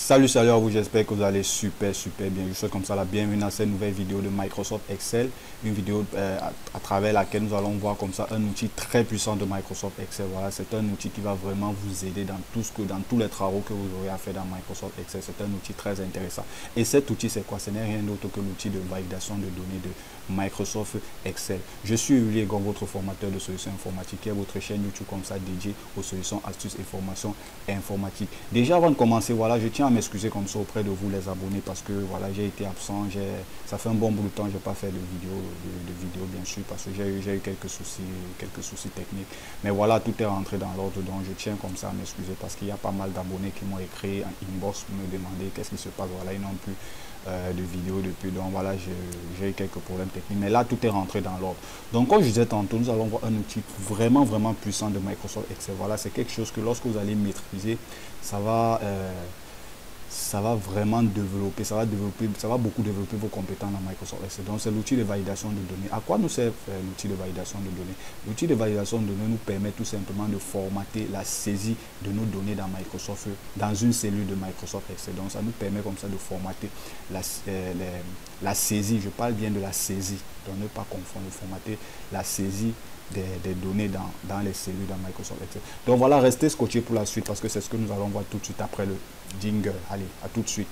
Salut à vous, j'espère que vous allez super bien. Je souhaite comme ça la bienvenue à cette nouvelle vidéo de Microsoft Excel, une vidéo à travers laquelle nous allons voir comme ça un outil très puissant de Microsoft Excel. Voilà, c'est un outil qui va vraiment vous aider dans dans tous les travaux que vous aurez à faire dans Microsoft Excel. C'est un outil très intéressant. Et cet outil, c'est quoi? Ce n'est rien d'autre que l'outil de validation de données de Microsoft Excel. Je suis Uli Egon, votre formateur de solutions informatiques, et votre chaîne YouTube comme ça dédiée aux solutions, astuces et formations informatiques. Déjà avant de commencer, voilà, je tiens à m'excuser comme ça auprès de vous les abonnés parce que voilà, j'ai été absent, ça fait un bon bout de temps, j'ai pas fait de vidéo bien sûr parce que j'ai eu quelques soucis techniques. Mais voilà, tout est rentré dans l'ordre, donc je tiens comme ça à m'excuser parce qu'il y a pas mal d'abonnés qui m'ont écrit en inbox pour me demander qu'est-ce qui se passe. Voilà, ils n'ont plus de vidéos depuis, donc voilà, j'ai eu quelques problèmes techniques, mais là tout est rentré dans l'ordre. Donc comme je disais tantôt, nous allons voir un outil vraiment puissant de Microsoft Excel. Voilà, c'est quelque chose que lorsque vous allez maîtriser, ça va vraiment développer, ça va beaucoup développer vos compétences dans Microsoft Excel. Donc c'est l'outil de validation de données. À quoi nous sert l'outil de validation de données? L'outil de validation de données nous permet tout simplement de formater la saisie de nos données dans Microsoft, dans une cellule de Microsoft Excel. Donc ça nous permet comme ça de formater la saisie, je parle bien de la saisie, donc ne pas confondre, formater la saisie des données dans les cellules dans Microsoft Excel. Donc voilà, restez scotchés pour la suite parce que c'est ce que nous allons voir tout de suite après le jingle. Allez, à tout de suite.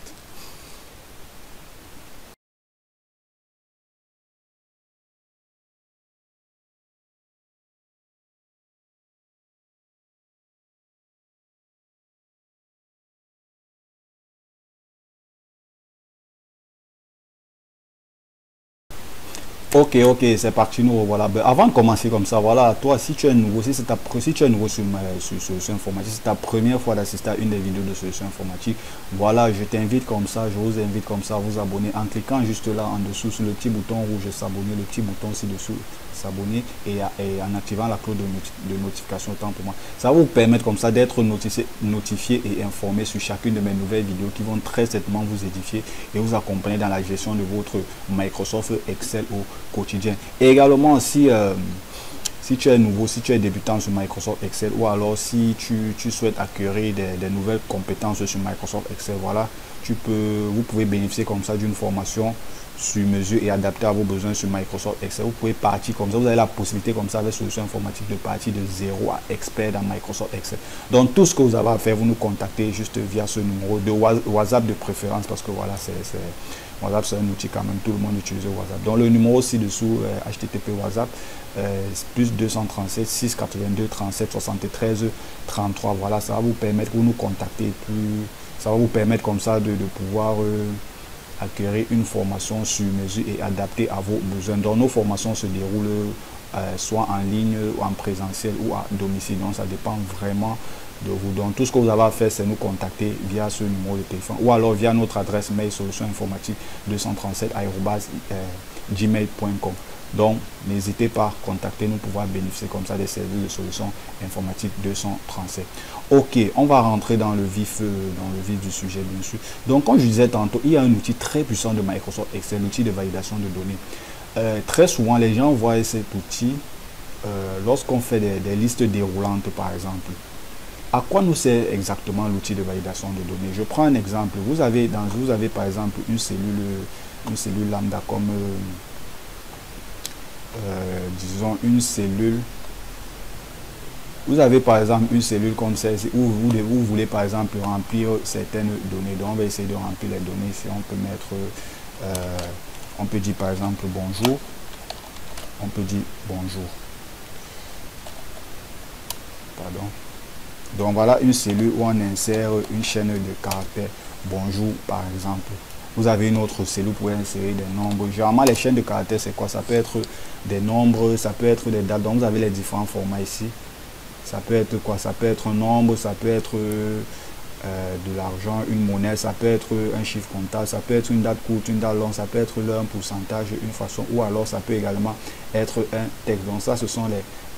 Ok, c'est parti, nous voilà. Ben, avant de commencer comme ça, voilà, toi, si tu es nouveau, si tu es nouveau sur Solutions Informatiques, c'est ta première fois d'assister à une des vidéos de Solutions Informatiques, voilà, je t'invite comme ça, je vous invite comme ça à vous abonner en cliquant juste là en dessous sur le petit bouton rouge s'abonner, le petit bouton ci-dessous s'abonner et en activant la cloche de notification autant pour moi. Ça va vous permettre comme ça d'être notifié et informé sur chacune de mes nouvelles vidéos qui vont très certainement vous édifier et vous accompagner dans la gestion de votre Microsoft Excel au quotidien. Et également si tu es nouveau, si tu es débutant sur Microsoft Excel ou alors si tu souhaites acquérir des nouvelles compétences sur Microsoft Excel, voilà, vous pouvez bénéficier comme ça d'une formation sur mesure et adaptée à vos besoins sur Microsoft Excel. Vous pouvez partir comme ça, vous avez la possibilité comme ça avec Solutions Informatiques de partir de zéro à expert dans Microsoft Excel. Donc tout ce que vous avez à faire, vous nous contactez juste via ce numéro de WhatsApp de préférence parce que voilà, WhatsApp c'est un outil quand même, tout le monde utilise WhatsApp. Donc le numéro ci-dessous, HTTP WhatsApp, plus 237 682 37 73 33. Voilà, ça va vous permettre, vous nous contacter, ça va vous permettre comme ça de pouvoir acquérir une formation sur mesure et adaptée à vos besoins. Donc nos formations se déroulent soit en ligne ou en présentiel ou à domicile. Donc ça dépend vraiment de vous. Donc tout ce que vous avez à faire, c'est nous contacter via ce numéro de téléphone ou alors via notre adresse mail solutionsinformatique237@gmail.com. Donc n'hésitez pas à contacter nous pour pouvoir bénéficier comme ça des services de solutions informatiques 237. Ok, on va rentrer dans le vif du sujet bien sûr. Donc comme je disais tantôt, il y a un outil très puissant de Microsoft Excel, l'outil de validation de données. Très souvent les gens voient cet outil lorsqu'on fait des listes déroulantes par exemple. À quoi nous sert exactement l'outil de validation de données? Je prends un exemple. Vous avez par exemple une cellule lambda comme disons une cellule. Vous avez par exemple une cellule comme celle-ci où vous voulez par exemple remplir certaines données. Donc on va essayer de remplir les données. Si on peut mettre, on peut dire par exemple bonjour. On peut dire bonjour. Pardon. Donc voilà une cellule où on insère une chaîne de caractères bonjour par exemple. Vous avez une autre cellule pour insérer des nombres. Généralement les chaînes de caractères c'est quoi? Ça peut être des nombres, ça peut être des dates. Donc vous avez les différents formats ici. Ça peut être quoi? Ça peut être un nombre, ça peut être de l'argent, une monnaie, ça peut être un chiffre comptable, ça peut être une date courte, une date longue, ça peut être un pourcentage, une façon, ou alors ça peut également être un texte. Donc ça, ce sont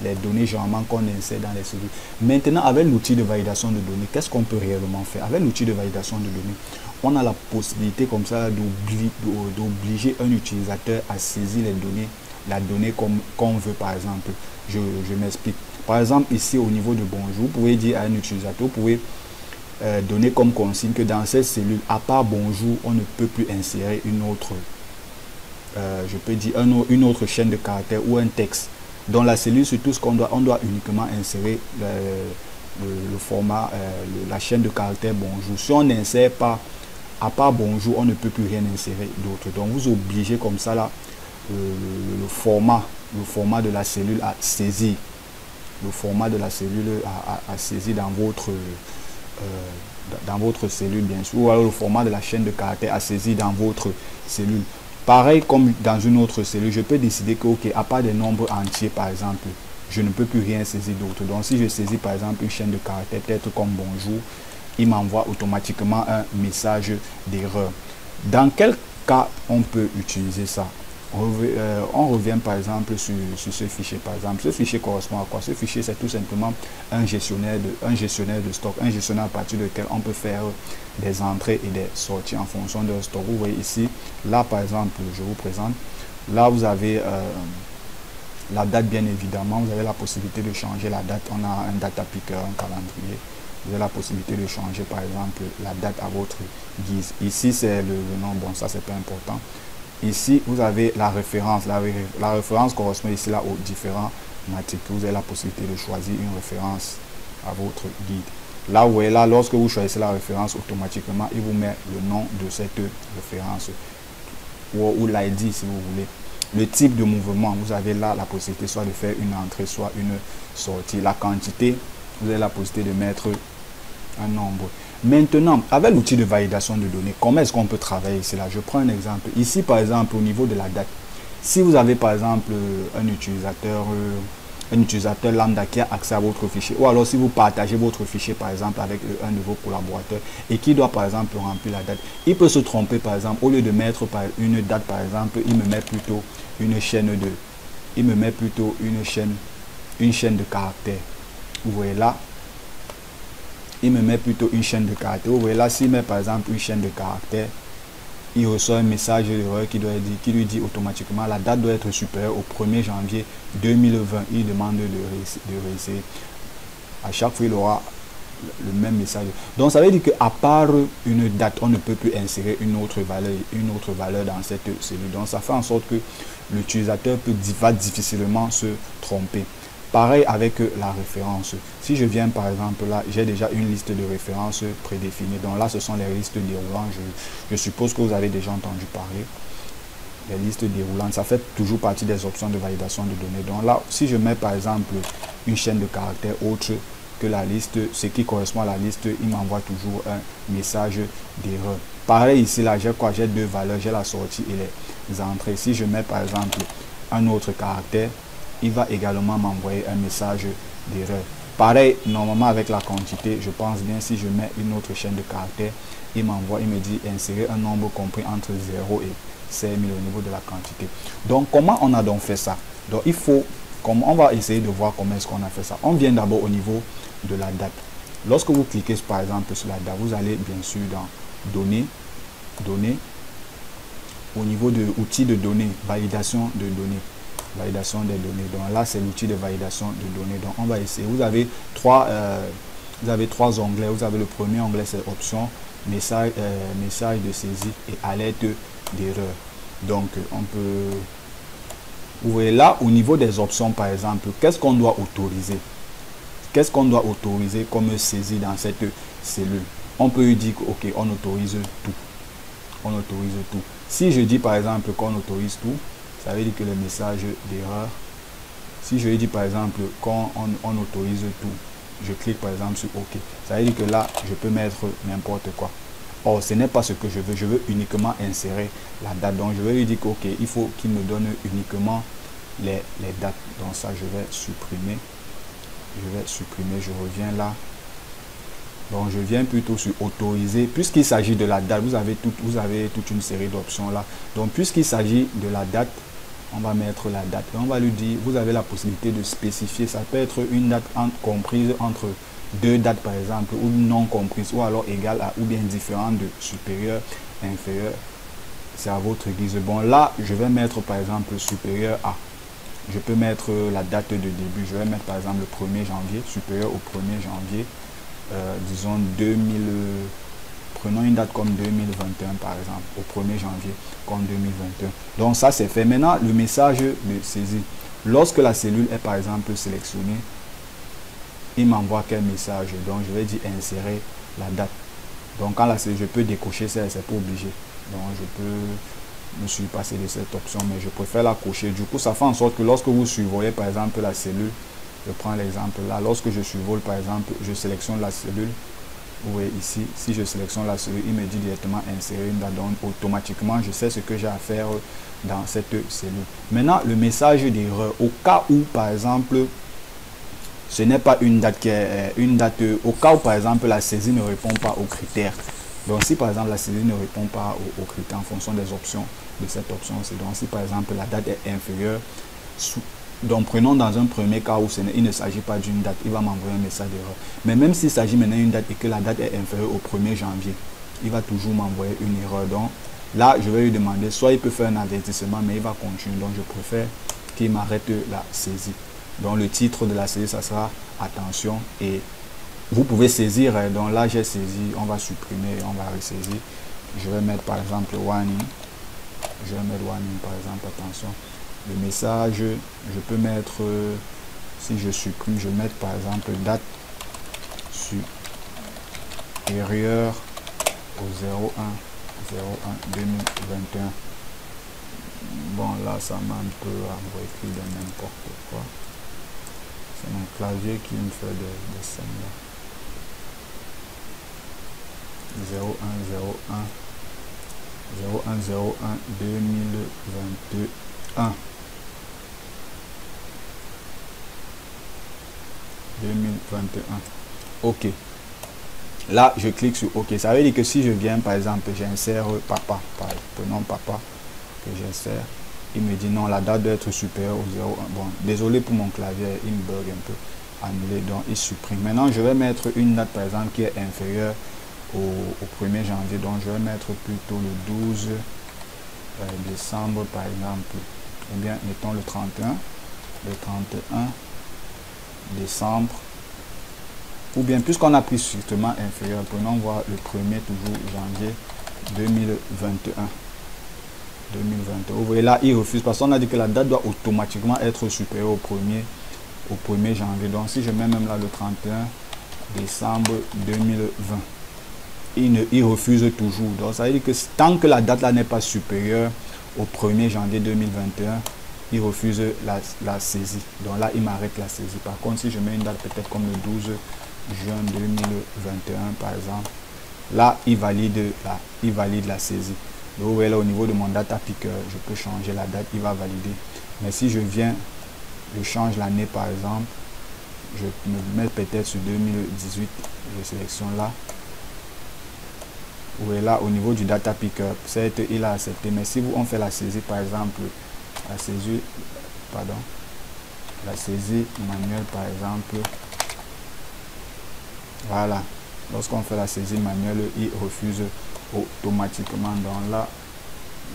les données généralement qu'on insère dans les cellules. Maintenant, avec l'outil de validation de données, qu'est-ce qu'on peut réellement faire? Avec l'outil de validation de données, on a la possibilité comme ça d'obliger un utilisateur à saisir la donnée comme qu'on veut par exemple. Je m'explique. Par exemple, ici au niveau de bonjour, vous pouvez dire à un utilisateur, vous pouvez donner comme consigne que dans cette cellule, à part bonjour, on ne peut plus insérer une autre, je peux dire une autre chaîne de caractères ou un texte. Dans la cellule, sur tout ce qu'on doit, on doit uniquement insérer le format, la chaîne de caractères bonjour. Si on n'insère pas, à part bonjour, on ne peut plus rien insérer d'autre. Donc vous obligez comme ça là le format de la cellule à saisir. Le format de la cellule à saisir dans votre cellule, bien sûr, ou alors le format de la chaîne de caractères à saisir dans votre cellule. Pareil comme dans une autre cellule, je peux décider que, ok, à part des nombres entiers, par exemple, je ne peux plus rien saisir d'autre. Donc, si je saisis, par exemple, une chaîne de caractères, peut-être comme bonjour, il m'envoie automatiquement un message d'erreur. Dans quel cas on peut utiliser ça? On revient par exemple sur ce fichier. Par exemple, ce fichier correspond à quoi? Ce fichier, c'est tout simplement un gestionnaire de stock, un gestionnaire à partir duquel on peut faire des entrées et des sorties en fonction de stock. Vous voyez ici, là par exemple, je vous présente, là vous avez la date, bien évidemment, vous avez la possibilité de changer la date. On a un data picker, un calendrier. Vous avez la possibilité de changer par exemple la date à votre guise. Ici, c'est le nom, bon, ça c'est pas important. Ici, vous avez la référence. La référence correspond ici là aux différents articles. Vous avez la possibilité de choisir une référence à votre guide. Là, vous voyez là, lorsque vous choisissez la référence, automatiquement, il vous met le nom de cette référence ou l'ID si vous voulez. Le type de mouvement, vous avez là la possibilité soit de faire une entrée, soit une sortie. La quantité, vous avez la possibilité de mettre un nombre. Maintenant, avec l'outil de validation de données, comment est-ce qu'on peut travailler ici là? Je prends un exemple. Ici, par exemple, au niveau de la date, si vous avez par exemple un utilisateur lambda qui a accès à votre fichier, ou alors si vous partagez votre fichier par exemple avec un de vos collaborateurs et qui doit par exemple remplir la date, il peut se tromper par exemple, au lieu de mettre une date par exemple, il me met plutôt une chaîne de caractères. Vous voyez là, il me met plutôt une chaîne de caractères. Vous voyez là, s'il met par exemple une chaîne de caractères, il reçoit un message d'erreur qui lui dit automatiquement la date doit être supérieure au 1er janvier 2020. Il demande de réessayer. À chaque fois, il aura le même message. Donc, ça veut dire qu'à part une date, on ne peut plus insérer une autre valeur dans cette cellule. Donc, ça fait en sorte que l'utilisateur va difficilement se tromper. Pareil avec la référence. Si je viens par exemple là, j'ai déjà une liste de références prédéfinie. Donc là, ce sont les listes déroulantes. Je suppose que vous avez déjà entendu parler. Les listes déroulantes, ça fait toujours partie des options de validation de données. Donc là, si je mets par exemple une chaîne de caractères autre que la liste, ce qui correspond à la liste, il m'envoie toujours un message d'erreur. Pareil ici, là, j'ai quoi? J'ai deux valeurs, j'ai la sortie et les entrées. Si je mets par exemple un autre caractère, il va également m'envoyer un message d'erreur. Pareil, normalement avec la quantité, je pense bien, si je mets une autre chaîne de caractères, il me dit insérer un nombre compris entre 0 et 5000 au niveau de la quantité. Donc, comment on a donc fait ça? Donc, on va essayer de voir comment est-ce qu'on a fait ça. On vient d'abord au niveau de la date. Lorsque vous cliquez par exemple sur la date, vous allez bien sûr dans données, au niveau de outils de données, validation de données. Validation des données. Donc là, c'est l'outil de validation de données. Donc on va essayer. Vous avez trois onglets. Vous avez le premier onglet, c'est option, message de saisie et alerte d'erreur. Donc on peut, vous voyez là, au niveau des options par exemple, qu'est-ce qu'on doit autoriser? Qu'est-ce qu'on doit autoriser comme saisie dans cette cellule? On peut lui dire que, ok, on autorise tout. On autorise tout. Si je dis par exemple qu'on autorise tout, ça veut dire que le message d'erreur, si je lui dis par exemple quand on autorise tout, je clique par exemple sur OK, ça veut dire que là, je peux mettre n'importe quoi. Or, ce n'est pas ce que je veux uniquement insérer la date. Donc, je vais lui dire que OK, il faut qu'il me donne uniquement les dates. Donc, ça, je vais supprimer. Je reviens là. Donc, je viens plutôt sur autoriser. Puisqu'il s'agit de la date, vous avez toute une série d'options là. Donc, puisqu'il s'agit de la date, on va mettre la date. Et on va lui dire, vous avez la possibilité de spécifier. Ça peut être une date comprise entre deux dates par exemple, ou non comprise, ou alors égale à, ou bien différente de supérieur, inférieur. C'est à votre guise. Bon, là, je vais mettre par exemple supérieur à. Je peux mettre la date de début. Je vais mettre par exemple le 1er janvier, supérieur au 1er janvier disons 2000, prenons une date comme 2021 par exemple, au 1er janvier comme 2021. Donc ça c'est fait. Maintenant le message de saisie. Lorsque la cellule est par exemple sélectionnée, il m'envoie quel message? Donc je vais dire insérer la date. Donc quand la cellule, je peux décocher ça, c'est pas obligé. Donc je peux me suis passé de cette option, mais je préfère la cocher. Du coup ça fait en sorte que lorsque vous survolez par exemple la cellule, je prends l'exemple là, lorsque je survole par exemple, je sélectionne la cellule. Vous voyez ici, si je sélectionne la cellule, il me dit directement insérer une date. Donc automatiquement je sais ce que j'ai à faire dans cette cellule. Maintenant le message d'erreur, au cas où par exemple ce n'est pas une date qui est une date, au cas où par exemple la saisie ne répond pas aux critères. Donc si par exemple la saisie ne répond pas aux critères en fonction des options de cette option, c'est donc si par exemple la date est inférieure, donc prenons dans un premier cas où il ne s'agit pas d'une date, il va m'envoyer un message d'erreur. Mais même s'il s'agit maintenant d'une date et que la date est inférieure au 1er janvier, il va toujours m'envoyer une erreur. Donc là je vais lui demander, soit il peut faire un avertissement mais il va continuer. Donc je préfère qu'il m'arrête la saisie. Donc le titre de la saisie, ça sera attention, et vous pouvez saisir. Donc là j'ai saisi, on va supprimer, on va ressaisir. Je vais mettre par exemple warning. Je vais mettre warning par exemple, attention. Le message, je peux mettre, si je supprime, je vais mettre par exemple date supérieure au 01/01/2021. Bon là ça m'a un peu écrit de n'importe quoi. C'est mon clavier qui me fait des scènes là. 01/01/2021. 2021. OK. Là, je clique sur OK. Ça veut dire que si je viens, par exemple, j'insère papa. Prenons papa que j'insère. Il me dit non, la date doit être supérieure au 01. Bon, désolé pour mon clavier, il me bug un peu. Annuler, donc il supprime. Maintenant, je vais mettre une date, par exemple, qui est inférieure au 1er janvier. Donc, je vais mettre plutôt le 12 décembre, par exemple. Ou bien, mettons le 31. Le 31 décembre. Ou bien, puisqu'on a pris strictement inférieur, prenons voir le 1er toujours janvier 2021. 2021. Vous voyez là, il refuse parce qu'on a dit que la date doit automatiquement être supérieure au 1er janvier. Donc si je mets même là le 31 décembre 2020, il refuse toujours. Donc ça veut dire que tant que la date là n'est pas supérieure au 1er janvier 2021, il refuse la saisie. Donc là, il m'arrête la saisie. Par contre, si je mets une date peut-être comme le 12 juin 2021 par exemple, là, il valide la saisie. Donc, vous voyez là, au niveau de mon data picker, je peux changer la date, il va valider. Mais si je viens, je change l'année par exemple, je me mets peut-être sur 2018, je sélectionne là. Vous voyez là, au niveau du data picker, certes, il a accepté. Mais si on fait la saisie par exemple, la saisie manuelle par exemple, voilà, lorsqu'on fait la saisie manuelle, il refuse automatiquement. Donc là,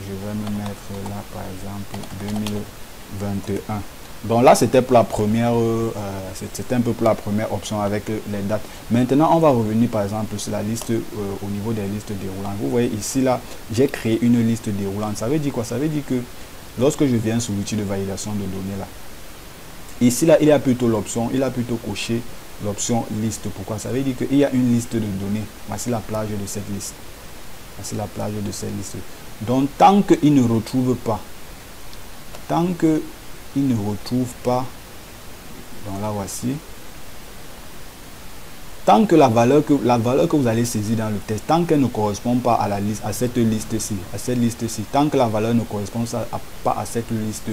je vais me mettre là par exemple 2021. Donc là, c'était pour la première, c'était un peu pour la première option avec les dates. Maintenant, on va revenir par exemple sur la liste au niveau des listes déroulantes. Vous voyez ici là, j'ai créé une liste déroulante. Ça veut dire quoi? Ça veut dire que lorsque je viens sur l'outil de validation de données là, ici là, il y a plutôt l'option, il a plutôt coché l'option liste. Pourquoi? Ça veut dire qu'il y a une liste de données. Voici la plage de cette liste. Voici la plage de cette liste. Donc tant qu'il ne retrouve pas, donc là voici, tant que la valeur que vous allez saisir dans le test, tant qu'elle ne correspond pas à la liste, à cette liste-ci, tant que la valeur ne correspond pas à cette liste,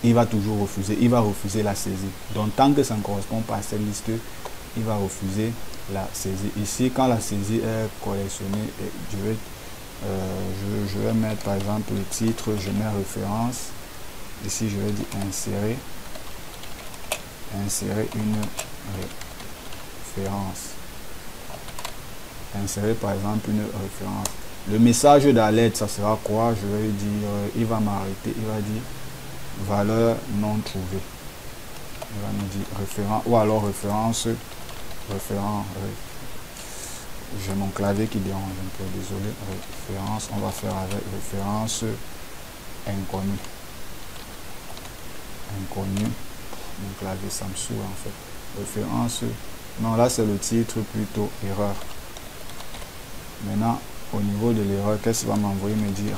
il va toujours refuser, il va refuser la saisie. Donc tant que ça ne correspond pas à cette liste, il va refuser la saisie. Ici, quand la saisie est collectionnée, je vais mettre par exemple le titre, je mets référence. Ici, je vais dire insérer une référence. Insérer par exemple une référence. Le message d'alerte, ça sera quoi? Je vais dire, il va m'arrêter, il va dire valeur non trouvée. Il va me dire référent ou alors référence J'ai mon clavier qui dérange un peu, désolé. Référence, on va faire avec référence inconnue. Inconnue. Mon clavier ça me saoule en fait. Référence. Non, là c'est le titre plutôt erreur. Maintenant, au niveau de l'erreur, qu'est-ce qu'il va m'envoyer? Me dit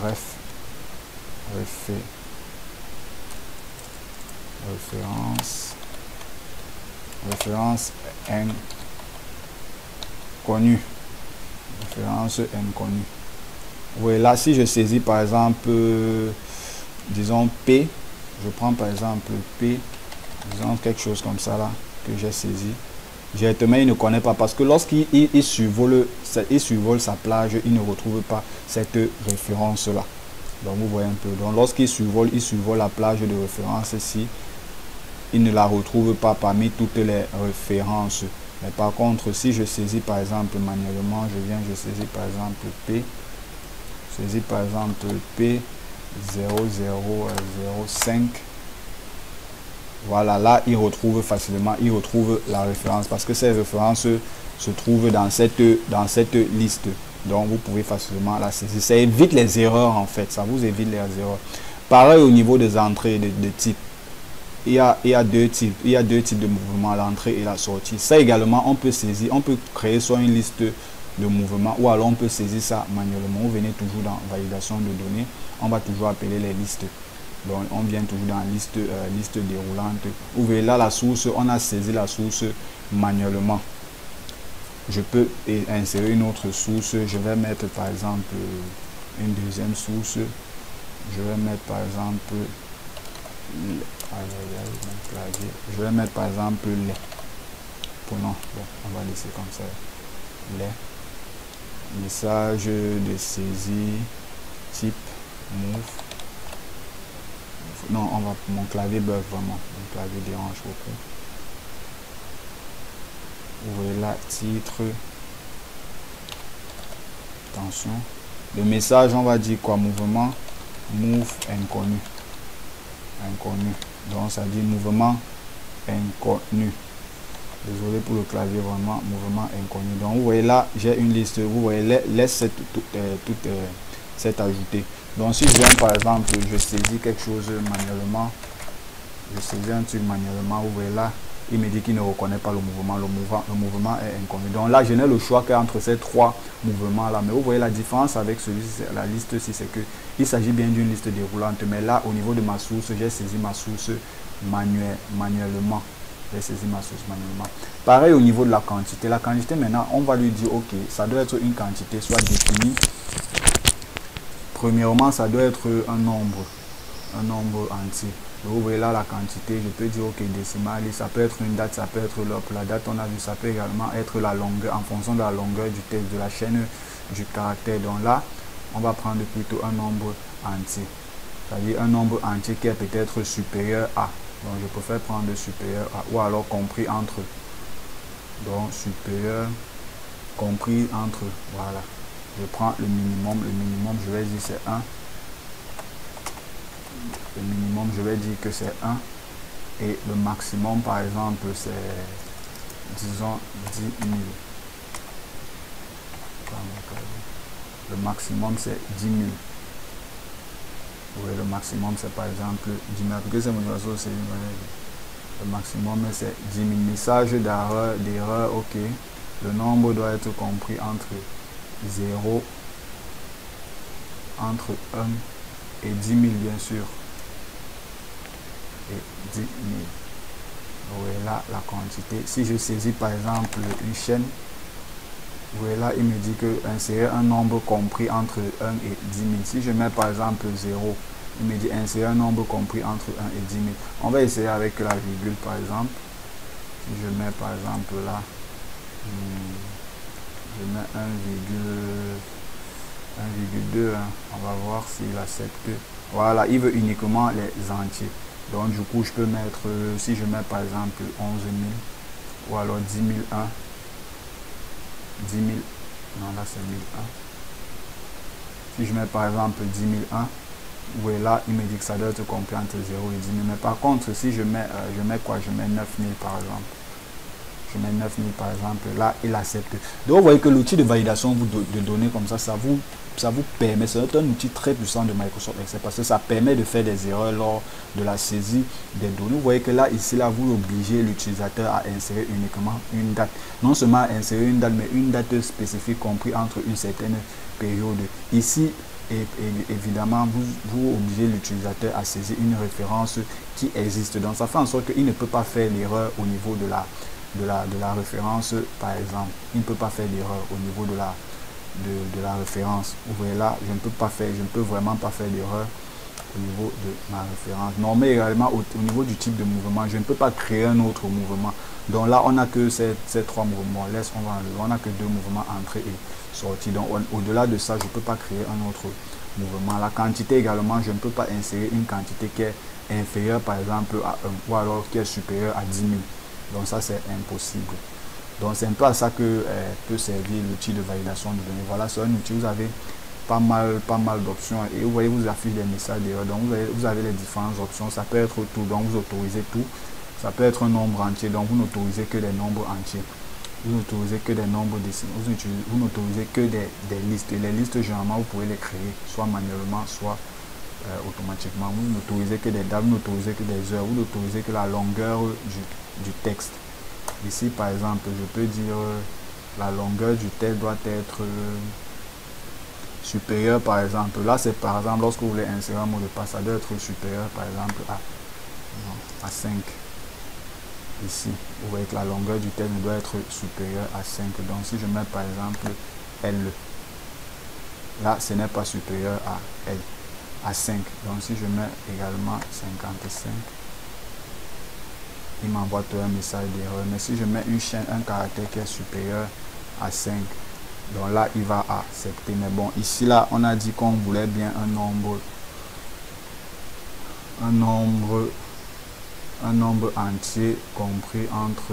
référence inconnue. Référence inconnue. Oui, là si je saisis par exemple, disons P, je prends par exemple P, disons quelque chose comme ça là, que j'ai saisi. Directement, il ne connaît pas parce que lorsqu'il survole sa plage, il ne retrouve pas cette référence là. Donc vous voyez un peu. Donc lorsqu'il survole la plage de référence ici, il ne la retrouve pas parmi toutes les références. Mais par contre, si je saisis par exemple manuellement, je saisis par exemple P, saisis par exemple P0005. Voilà, là il retrouve facilement, il retrouve la référence parce que ces références se trouvent dans cette liste. Donc vous pouvez facilement la saisir. Ça évite les erreurs en fait, ça vous évite les erreurs. Pareil au niveau des entrées de type. Il y a deux types de mouvements, l'entrée et la sortie. Ça également, on peut saisir, on peut créer soit une liste de mouvements ou alors on peut saisir ça manuellement. Vous venez toujours dans validation de données, on va toujours appeler les listes. Donc on vient toujours dans liste déroulante. Vous voyez là la source, on a saisi la source manuellement. Je peux insérer une autre source. Je vais mettre par exemple une deuxième source. Je vais mettre par exemple je vais mettre par exemple les. Bon, on va laisser comme ça. Les messages de saisie type move. Non, mon clavier bug vraiment. Mon clavier dérange beaucoup. Vous voyez là, titre. Attention. Le message, on va dire quoi? Mouvement. Move inconnu. Inconnu. Donc ça dit mouvement inconnu. Désolé pour le clavier, vraiment. Mouvement inconnu. Donc vous voyez là, j'ai une liste. Vous voyez, laisse toute cette ajoutée. Donc si je viens par exemple, je saisis quelque chose manuellement, je saisis un truc manuellement, vous voyez là, il me dit qu'il ne reconnaît pas le mouvement est inconnu. Donc là, je n'ai le choix qu'entre ces trois mouvements là. Mais vous voyez la différence avec la liste-ci, c'est que il s'agit bien d'une liste déroulante. Mais là, au niveau de ma source, j'ai saisi ma source manuellement. J'ai saisi ma source manuellement. Pareil au niveau de la quantité. La quantité maintenant, on va lui dire, ok, ça doit être une quantité soit définie. Premièrement, ça doit être un nombre entier. Donc, vous voyez là la quantité, je peux dire ok décimal, ça peut être une date, ça peut être l'heure. La date on a vu, ça peut également être la longueur, en fonction de la longueur du texte, de la chaîne du caractère. Donc là, on va prendre plutôt un nombre entier, c'est-à-dire un nombre entier qui est peut-être supérieur à. Donc je préfère prendre supérieur à, ou alors compris entre. Donc supérieur compris entre, voilà. Je prends le minimum, je vais dire c'est 1. Le minimum, je vais dire que c'est 1. Et le maximum, par exemple, c'est, disons, 10 000. Le maximum, c'est 10 000. Oui, le maximum, c'est par exemple 10 000. Parce que c'est mon oiseau, c'est le maximum, c'est 10 000. Message d'erreur, ok. Le nombre doit être compris entre 0, entre 1 et 10 000, bien sûr. Et 10 000. Vous voyez là la quantité. Si je saisis par exemple une chaîne, vous voyez là, il me dit que insérer un nombre compris entre 1 et 10 000. Si je mets par exemple 0, il me dit insérer un nombre compris entre 1 et 10 000. On va essayer avec la virgule par exemple. Si je mets par exemple là, je mets 1,2, hein. On va voir s'il accepte. Voilà, il veut uniquement les entiers. Donc du coup, je peux mettre, si je mets par exemple 11 000, ou alors 10 001, 10 000, non là c'est 1001. Si je mets par exemple 10 001, vous voyez là, il me dit que ça doit être compris entre 0 et 10 000. Mais par contre, si je mets quoi? Je mets 9 000 par exemple. je mets 9000 par exemple, là il accepte. Donc vous voyez que l'outil de validation de données comme ça vous permet, c'est un outil très puissant de Microsoft Excel parce que ça permet de faire des erreurs lors de la saisie des données. Vous voyez que là, ici, là, vous obligez l'utilisateur à insérer uniquement une date. Non seulement à insérer une date, mais une date spécifique compris entre une certaine période. Ici, et évidemment, vous obligez l'utilisateur à saisir une référence qui existe. Donc, ça fait en sorte qu'il ne peut pas faire l'erreur au niveau de la référence, par exemple. Il ne peut pas faire l'erreur au niveau de la référence. Vous voyez là, je ne peux vraiment pas faire d'erreur au niveau de ma référence. Non, mais également au niveau du type de mouvement, je ne peux pas créer un autre mouvement. Donc là, on n'a que ces trois mouvements. On va enlever. On n'a que deux mouvements, entrée et sortie. Donc au-delà de ça, je ne peux pas créer un autre mouvement. La quantité également, je ne peux pas insérer une quantité qui est inférieure par exemple à 1 ou alors qui est supérieure à 10 000. Donc ça, c'est impossible. Donc c'est un peu à ça que peut servir l'outil de validation de données. Voilà, c'est un outil, vous avez pas mal d'options et vous voyez, vous affiche des messages d'erreur. Donc vous avez les différentes options. Ça peut être tout, donc vous autorisez tout. Ça peut être un nombre entier, donc vous n'autorisez que des nombres entiers. Vous n'autorisez que des nombres décimaux. Vous n'autorisez que des listes. Et les listes, généralement, vous pouvez les créer soit manuellement, soit automatiquement. Vous n'autorisez que des dates, vous n'autorisez que des heures, vous n'autorisez que la longueur du texte. Ici, par exemple, je peux dire la longueur du texte doit être supérieure, par exemple. Là, c'est par exemple, lorsque vous voulez insérer un mot de passe, ça doit être supérieur, par exemple, à 5. Ici, vous voyez que la longueur du texte doit être supérieure à 5. Donc, si je mets, par exemple, L, là, ce n'est pas supérieur à L, à 5. Donc, si je mets également 55, il m'envoie un message d'erreur. Mais si je mets une chaîne, un caractère qui est supérieur à 5, donc là il va accepter. Mais bon, ici là on a dit qu'on voulait bien un nombre entier compris entre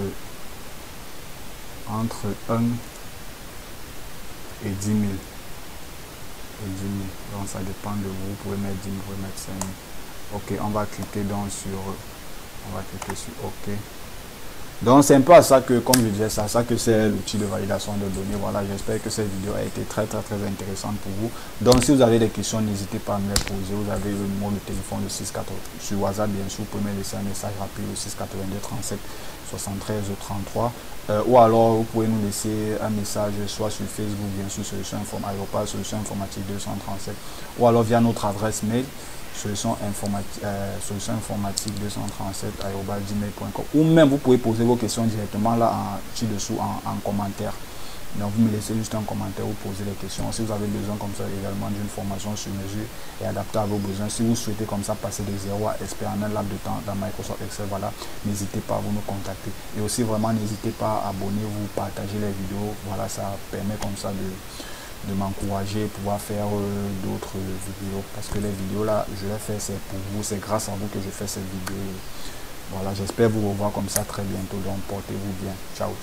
1 et 10 000. Donc ça dépend de vous. Vous pouvez mettre 10 000, vous pouvez mettre 5 000. Ok, on va cliquer donc sur OK. Donc c'est un peu à ça que, comme je disais, c'est à ça que c'est l'outil de validation de données. Voilà, j'espère que cette vidéo a été très intéressante pour vous. Donc si vous avez des questions, n'hésitez pas à me les poser. Vous avez le numéro de téléphone de 680 sur WhatsApp, bien sûr. Vous pouvez me laisser un message rapide au 682 37 73 33. Ou alors vous pouvez nous laisser un message soit sur Facebook, bien sûr, solution informatique 237, ou alors via notre adresse mail solution informatique 237@gmail.com, ou même vous pouvez poser vos questions directement là ci-dessous en commentaire. Donc vous me laissez juste un commentaire, vous posez les questions. Si vous avez besoin comme ça également d'une formation sur mesure et adaptée à vos besoins, si vous souhaitez comme ça passer de 0 à expert en un laps de temps dans Microsoft Excel, voilà, n'hésitez pas à vous nous contacter. Et aussi vraiment n'hésitez pas à abonner-vous, partager les vidéos. Voilà, ça permet comme ça de m'encourager, pouvoir faire d'autres vidéos, parce que les vidéos là je les fais, c'est pour vous, c'est grâce à vous que je fais cette vidéo. Voilà, j'espère vous revoir comme ça très bientôt. Donc portez-vous bien. Ciao.